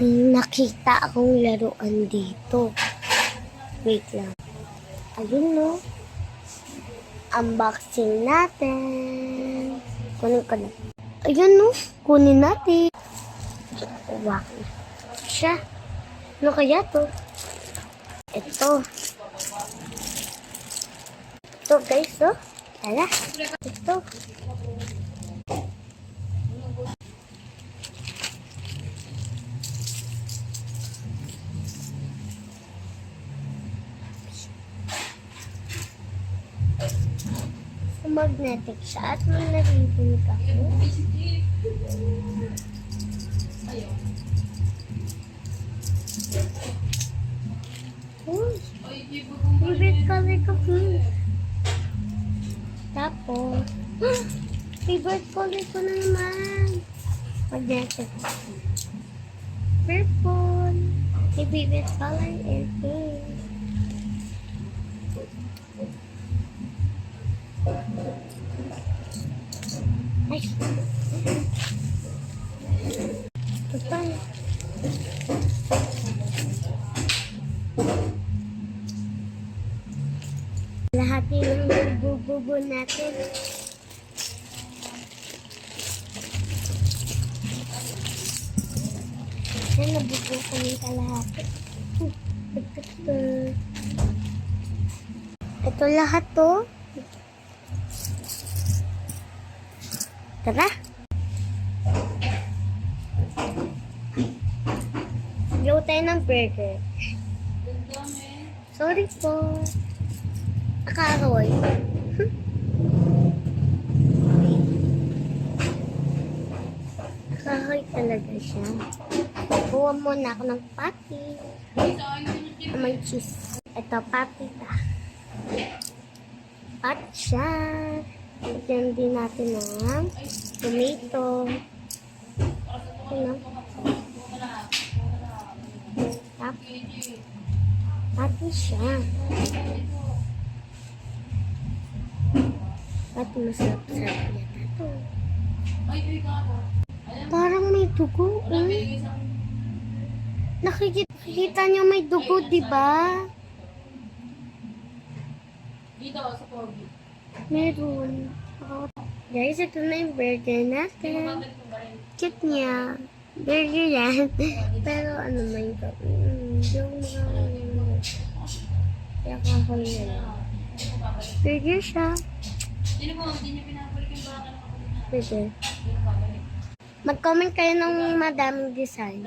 May nakita akong laruan dito. Wait lang. Ayun, no? Unboxing natin. Kunin ko na. Ayun, no? Kunin natin. Wow. Siya. Ano kaya to? Ito. Ito, guys, oh. Tala. Ito. Magnetic siya at manaririnig ako. Uy, favorite color ko, tapos, favorite color ko na naman. Magnetic. Purple. My favorite color is pink. Ay. Total. Lahat yung bububo natin. Yan, nabubo kami kalahati. Ito lahat to. Tara. Gawa tayo ng burger. Sorry po. Akaroy. Akaroy talaga siya. Kuha muna ako ng patty. May cheese. Ito, patty ta. At siya. Lagyan din natin ng tomato. Ano? Pati siya. Pati masarap-sarap yata ito. Parang may dugo. Nakikita niyo may dugo, diba? Dito sa pogi. Meron. Guys, ito na yung burger natin. Cute niya. Burger yan. Pero ano man ito? Yung mga... Kaya kahoy na lang. Burger siya. Burger. Mag-comment kayo ng madaming design.